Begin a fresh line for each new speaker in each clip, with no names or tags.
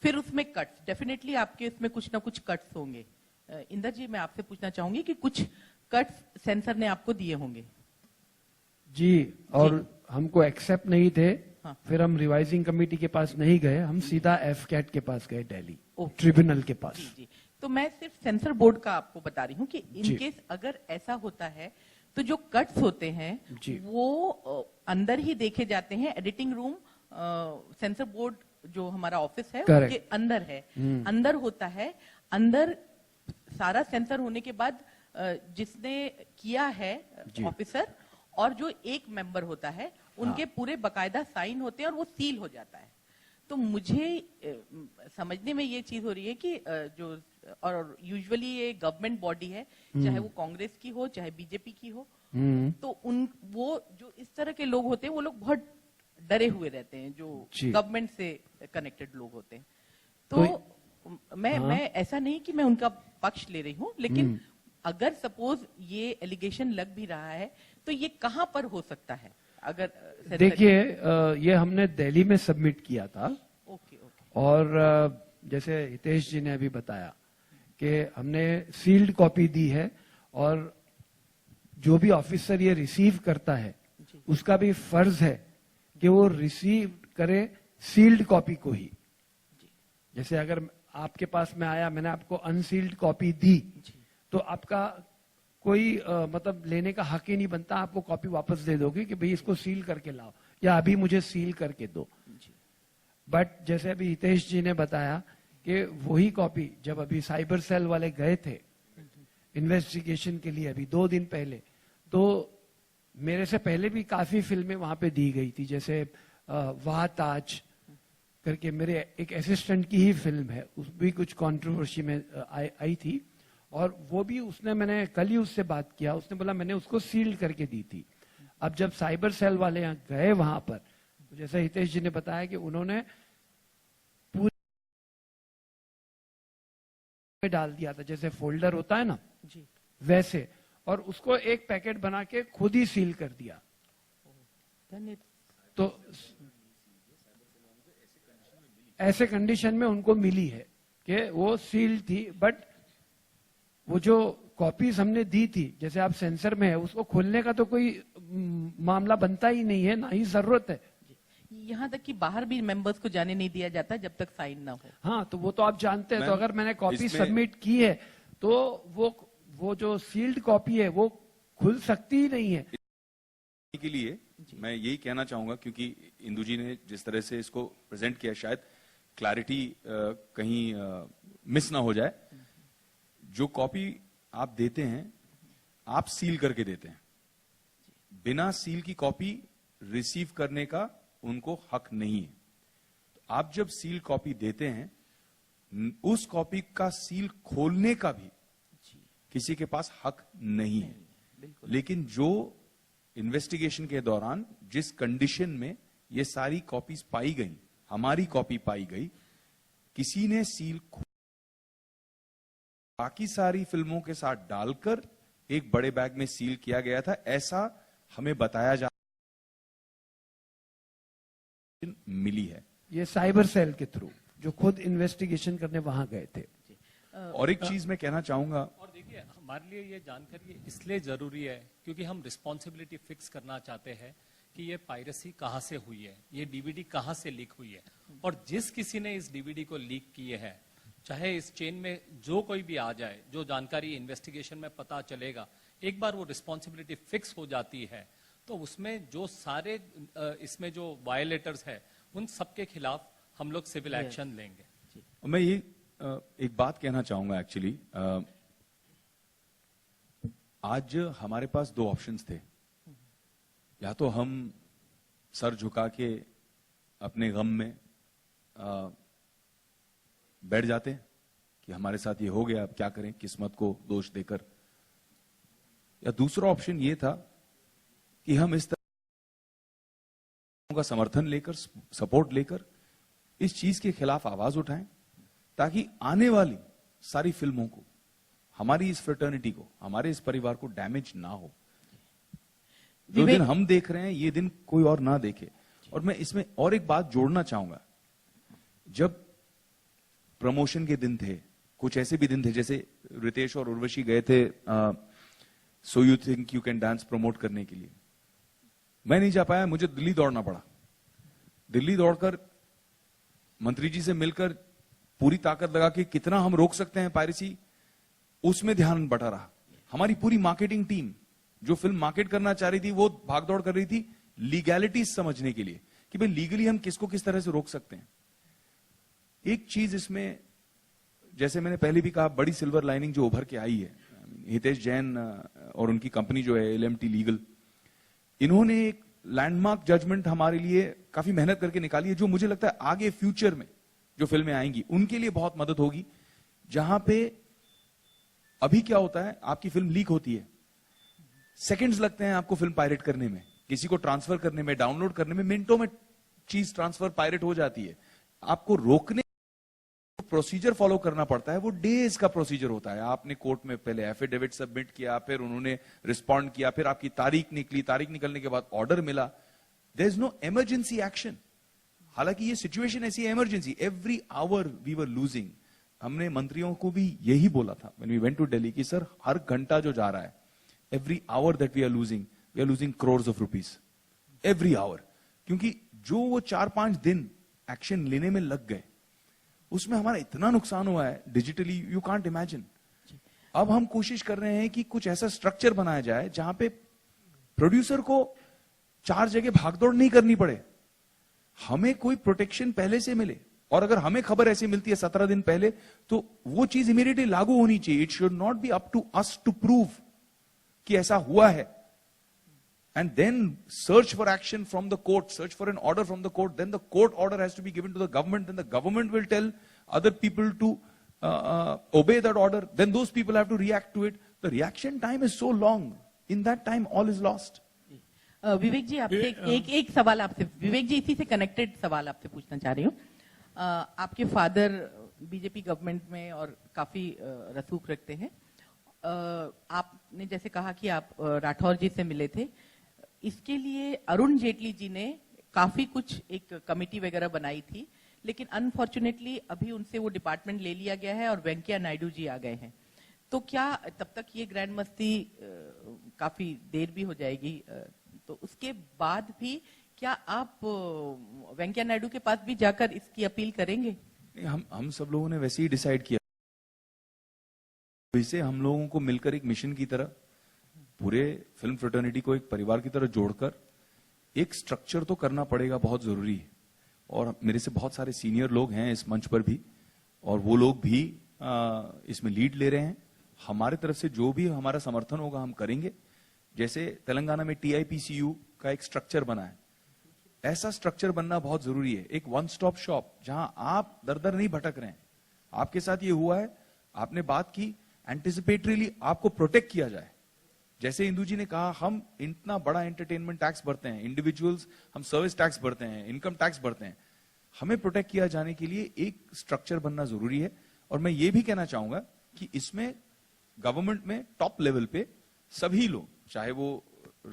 फिर उसमें cuts, definitely आपके इसमें कुछ ना कुछ कट्स होंगे। इंदर जी, मैं आपसे पूछना चाहूंगी कि कुछ कट्स सेंसर ने आपको दिए होंगे।
जी, और हमको एक्सेप्ट नहीं थे।
हाँ।
फिर हम रिवाइजिंग कमेटी के पास नहीं गए, हम सीधा एफकैट के पास गए, दिल्ली
ओके।
ट्रिब्यूनल के पास।
जी जी, तो मैं सिर्फ सेंसर बोर्ड का आपको बता रही हूँ कि
जी।
इन केस अगर ऐसा होता है तो जो कट्स होते हैं
जी।
वो अंदर ही देखे जाते हैं। एडिटिंग रूम सेंसर बोर्ड जो हमारा ऑफिस है
Correct.
उसके अंदर है, अंदर होता है। अंदर सारा सेंसर होने के बाद जिसने किया है ऑफिसर और जो एक मेंबर होता है उनके पूरे बकायदा साइन होते हैं और वो सील हो जाता है। तो मुझे समझने में ये चीज हो रही है कि जो और यूजुअली ये गवर्नमेंट बॉडी है, चाहे वो कांग्रेस की हो चाहे बीजेपी की हो, तो वो जो इस तरह के लोग होते हैं वो लोग बहुत डरे हुए रहते हैं जो गवर्नमेंट से कनेक्टेड लोग होते हैं। तो मैं ऐसा नहीं कि मैं उनका पक्ष ले रही हूं, लेकिन अगर सपोज ये एलिगेशन लग भी रहा है तो ये कहां पर हो सकता है? अगर
देखिए, ये हमने दिल्ली में सबमिट किया था।
ओके।
और जैसे हितेश जी ने अभी बताया कि हमने सील्ड कॉपी दी है, और जो भी ऑफिसर ये रिसीव करता है उसका भी फर्ज है कि वो रिसीव करे सील्ड कॉपी को ही। जैसे अगर आपके पास में आया, मैंने आपको अनसील्ड कॉपी दी, तो आपका कोई मतलब लेने का हक ही नहीं बनता। आपको कॉपी वापस दे दोगे कि भाई इसको सील करके लाओ या अभी मुझे सील करके दो। बट जैसे अभी हितेश जी ने बताया कि वही कॉपी जब अभी साइबर सेल वाले गए थे इन्वेस्टिगेशन के लिए अभी 2 दिन पहले, तो मेरे से पहले भी काफी फिल्में वहां पे दी गई थी। जैसे वाह ताज करके मेरे एक असिस्टेंट की ही फिल्म है, उस भी कुछ कंट्रोवर्सी में आई थी, और वो भी मैंने कल ही उससे बात किया, उसने बोला मैंने उसको सील्ड करके दी थी। अब जब साइबर सेल वाले यहाँ गए वहां पर, तो जैसे हितेश जी ने बताया कि उन्होंने पूरे डाल दिया था, जैसे फोल्डर होता है ना
जी,
वैसे, और उसको एक पैकेट बना के खुद ही सील कर दिया। तो ऐसे कंडीशन में उनको मिली है कि वो सील थी, बट वो जो कॉपीज हमने दी थी, जैसे आप सेंसर में है, उसको खोलने का तो कोई मामला बनता ही नहीं है, ना ही जरूरत है।
यहाँ तक कि बाहर भी मेंबर्स को जाने नहीं दिया जाता जब तक साइन ना हो।
हाँ, तो वो तो आप जानते हैं। तो अगर मैंने कॉपी सबमिट की है तो वो जो सील्ड कॉपी है वो खुल सकती ही नहीं है।
के लिए मैं यही कहना चाहूंगा, क्योंकि इंदु जी ने जिस तरह से इसको प्रेजेंट किया, शायद क्लैरिटी कहीं मिस ना हो जाए। जो कॉपी आप देते हैं, आप सील करके देते हैं। बिना सील की कॉपी रिसीव करने का उनको हक नहीं है। तो आप जब सील कॉपी देते हैं, उस कॉपी का सील खोलने का भी किसी के पास हक नहीं है। लेकिन जो इन्वेस्टिगेशन के दौरान जिस कंडीशन में ये सारी कॉपीज पाई गई, हमारी कॉपी पाई गई, किसी ने सील बाकी सारी फिल्मों के साथ डालकर एक बड़े बैग में सील किया गया था, ऐसा हमें बताया जा मिली है।
ये साइबर सेल के थ्रू जो खुद इन्वेस्टिगेशन करने वहां गए थे।
और एक चीज मैं कहना चाहूंगा,
और देखिए, हमारे लिए ये जानकारी इसलिए जरूरी है क्योंकि हम रिस्पॉन्सिबिलिटी फिक्स करना चाहते हैं कि ये पायरेसी कहां से हुई है, ये डीवीडी कहां से लीक हुई है, और जिस किसी ने इस डीवीडी को लीक किए है, चाहे इस चेन में जो कोई भी आ जाए, जो जानकारी इन्वेस्टिगेशन में पता चलेगा, एक बार वो रिस्पॉन्सिबिलिटी फिक्स हो जाती है तो उसमें जो सारे इसमें जो वायलेटर्स है उन सबके खिलाफ हम लोग सिविल एक्शन लेंगे।
मैं ये एक बात कहना चाहूंगा। एक्चुअली आज हमारे पास 2 ऑप्शंस थे। या तो हम सर झुका के अपने गम में बैठ जाते कि हमारे साथ ये हो गया, अब क्या करें, किस्मत को दोष देकर, या दूसरा ऑप्शन ये था कि हम इस तरह का समर्थन लेकर, सपोर्ट लेकर इस चीज के खिलाफ आवाज उठाएं, ताकि आने वाली सारी फिल्मों को, हमारी इस फ्रेटर्निटी को, हमारे इस परिवार को डैमेज ना हो। जो दिन हम देख रहे हैं, ये दिन कोई और ना देखे। और मैं इसमें और एक बात जोड़ना चाहूंगा। जब प्रमोशन के दिन थे, कुछ ऐसे भी दिन थे, जैसे रितेश और उर्वशी गए थे so you think you can dance promote करने के लिए। मैं नहीं जा पाया, मुझे दिल्ली दौड़ना पड़ा। दिल्ली दौड़कर मंत्री जी से मिलकर पूरी ताकत लगा के कितना हम रोक सकते हैं पायरेसी, उसमें ध्यान बटा रहा। हमारी पूरी मार्केटिंग टीम जो फिल्म मार्केट करना चाह रही थी, वो भागदौड़ कर रही थी लीगैलिटीज समझने के लिए कि भाई लीगली हम किसको किस तरह से रोक सकते हैं। एक चीज इसमें, जैसे मैंने पहले भी कहा, बड़ी सिल्वर लाइनिंग जो उभर के आई है, हितेश जैन और उनकी कंपनी जो है LMT लीगल, इन्होंने एक लैंडमार्क जजमेंट हमारे लिए काफी मेहनत करके निकाली है, जो मुझे लगता है आगे फ्यूचर में जो फिल्में आएंगी उनके लिए बहुत मदद होगी। जहां पे अभी क्या होता है, आपकी फिल्म लीक होती है, सेकंड्स लगते हैं आपको फिल्म पायरेट करने में, किसी को ट्रांसफर करने में, डाउनलोड करने में, मिनटों में चीज ट्रांसफर पायरेट हो जाती है। आपको रोकने प्रोसीजर फॉलो करना पड़ता है, वो डेज का प्रोसीजर होता है। आपने कोर्ट में पहले एफिडेविट सबमिट किया, फिर उन्होंने रिस्पॉन्ड किया, फिर आपकी तारीख निकली, तारीख निकलने के बाद ऑर्डर मिला। There is no emergency action. हालांकि ये सिचुएशन ऐसी है emergency, every hour we were losing. हमने मंत्रियों को भी यही बोला था when we went to Delhi कि सर हर घंटा जो जा रहा है, every hour that we are losing crores of rupees every hour. क्योंकि जो वो 4-5 दिन एक्शन लेने में लग गए, उसमें हमारा इतना नुकसान हुआ है डिजिटली, यू कांट इमेजिन। अब हम कोशिश कर रहे हैं कि कुछ ऐसा स्ट्रक्चर बनाया जाए जहां पे प्रोड्यूसर को 4 जगह भागदौड़ नहीं करनी पड़े, हमें कोई प्रोटेक्शन पहले से मिले। और अगर हमें खबर ऐसी मिलती है 17 दिन पहले, तो वो चीज इमीडिएटली लागू होनी चाहिए। It should not be up to us to prove कि ऐसा हुआ है, and then search for action from the court, search for an order from the court, then the court order has to be given to the government, then the government will tell other people to obey that order, then those people have to react to it. The reaction time is so long, in that time all is lost.
विवेक जी, आपसे एक सवाल, आपसे विवेक जी इसी से connected सवाल आपसे पूछना चाह रही हूँ। आपके फादर बीजेपी गवर्नमेंट में और काफी रसूख रखते हैं। आपने जैसे कहा कि आप राठौर जी से मिले थे, इसके लिए अरुण जेटली जी ने काफी कुछ एक कमेटी वगैरह बनाई थी, लेकिन अनफॉर्चुनेटली अभी उनसे वो डिपार्टमेंट ले लिया गया है और वेंकैया नायडू जी आ गए हैं। तो क्या तब तक ये ग्रैंड मस्ती काफी देर भी हो जाएगी, तो उसके बाद भी क्या आप वेंकैया नायडू के पास भी जाकर इसकी अपील करेंगे?
हम सब लोगों ने वैसे ही डिसाइड किया, वैसे हम लोगों को मिलकर एक मिशन की तरह पूरे फिल्म फ्रेटर्निटी को एक परिवार की तरह जोड़कर एक स्ट्रक्चर तो करना पड़ेगा, बहुत जरूरी है। और मेरे से बहुत सारे सीनियर लोग हैं इस मंच पर भी, और वो लोग भी इसमें लीड ले रहे हैं। हमारे तरफ से जो भी हमारा समर्थन होगा हम करेंगे। जैसे तेलंगाना में TIPCU का एक स्ट्रक्चर बना है, ऐसा स्ट्रक्चर बनना बहुत जरूरी है। एक वन स्टॉप शॉप जहां आप दर दर नहीं भटक रहे हैं। आपके साथ ये हुआ है, आपने बात की, एंटिसिपेटरीली आपको प्रोटेक्ट किया जाए। जैसे इंदू जी ने कहा, हम इतना बड़ा एंटरटेनमेंट टैक्स भरते हैं, इंडिविजुअल्स हम सर्विस टैक्स भरते हैं, इनकम टैक्स भरते हैं, हमें प्रोटेक्ट किया जाने के लिए एक स्ट्रक्चर बनना जरूरी है। और मैं ये भी कहना चाहूंगा कि इसमें गवर्नमेंट में टॉप लेवल पे सभी लोग, चाहे वो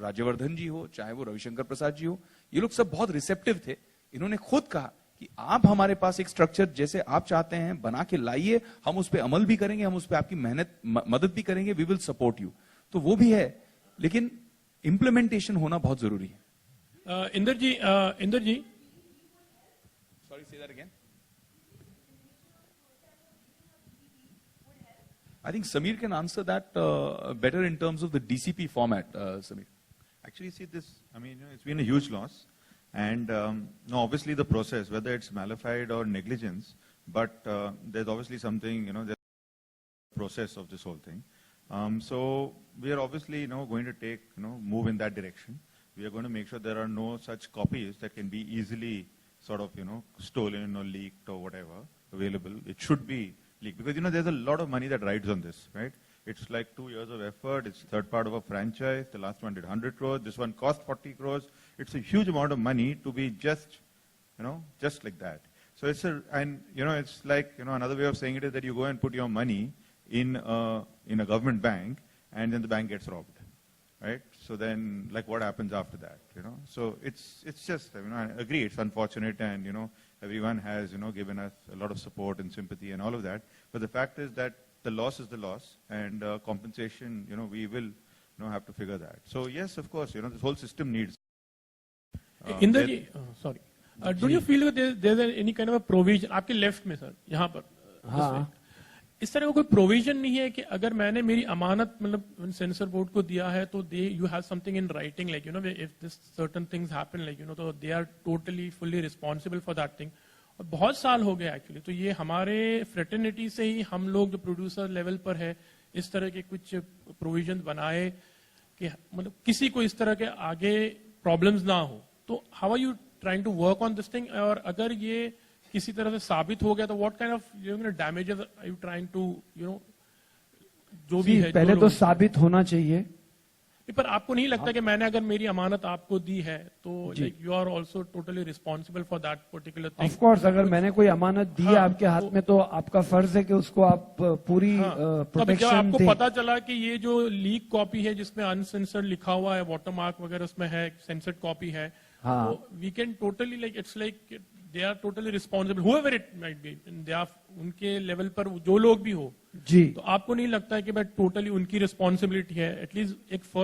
राज्यवर्धन जी हो, चाहे वो रविशंकर प्रसाद जी हो, ये लोग सब बहुत रिसेप्टिव थे। इन्होंने खुद कहा कि आप हमारे पास एक स्ट्रक्चर जैसे आप चाहते हैं बना के लाइए, हम उस पर अमल भी करेंगे, हम उस पर आपकी मदद भी करेंगे, वी विल सपोर्ट यू। तो वो भी है, लेकिन इंप्लीमेंटेशन होना बहुत जरूरी है।
Inder ji,
sorry, say that again. I think Samir can answer that better in terms of the DCP format, Samir.
Actually, see this, I mean, it's been a huge loss. And no, obviously the process, whether it's malified or negligence, but there's obviously something, there's a process of this whole thing. So we are obviously, going to take, move in that direction. We are going to make sure there are no such copies that can be easily sort of, stolen or leaked or whatever available. It should be leaked because, there's a lot of money that rides on this, right? It's like 2 years of effort. It's third part of a franchise. The last one did 100 crores. This one cost 40 crores. It's a huge amount of money to be just like that. So it's it's like, another way of saying it is that you go and put your money in a government bank and then the bank gets robbed, right? So then, like, what happens after that, So it's just, I agree, it's unfortunate and, everyone has, given us a lot of support and sympathy and all of that. But the fact is that the loss is the loss, and compensation, we will, have to figure that. So yes, of course, this whole system needs.
Inder ji, sorry, do you feel there is any kind of a provision आपके left में sir, यहाँ पर इस तरह का कोई provision नहीं है कि अगर मैंने मेरी अमानत मतलब सेंसर बोर्ड को दिया है तो they you have something in writing like if this certain things happen like तो they are totally fully responsible for that thing. और बहुत साल हो गए एक्चुअली, तो ये हमारे फ्रेटर्निटी से ही हम लोग जो प्रोड्यूसर लेवल पर है इस तरह के कुछ प्रोविजन बनाए कि मतलब किसी को इस तरह के आगे प्रॉब्लम्स ना हो। तो how are you trying to work on this thing, और अगर ये किसी तरह से साबित हो गया तो what kind of damages are you trying to जो भी है
पहले तो साबित होना चाहिए।
पर आपको नहीं लगता कि मैंने अगर मेरी अमानत आपको दी है तो like you are also totally responsible for that particular thing?
Of course, अगर मैंने कोई अमानत दी है आपके हाथ में तो आपका फर्ज है कि उसको आप पूरी
जब
प्रोटेक्शन
आपको
दें।
पता चला कि ये जो लीक कॉपी है जिसमें अनसेंसर्ड लिखा हुआ है, वाटरमार्क वगैरह उसमें है, सेंसर्ड कॉपी है, तो we can totally like it's like they are totally responsible however it might be, they are उनके लेवल पर जो लोग भी हो
जी।
तो आपको नहीं लगता है कि भाई टोटली उनकी रिस्पॉन्सिबिलिटी है एटलीस्ट एक फर्स्ट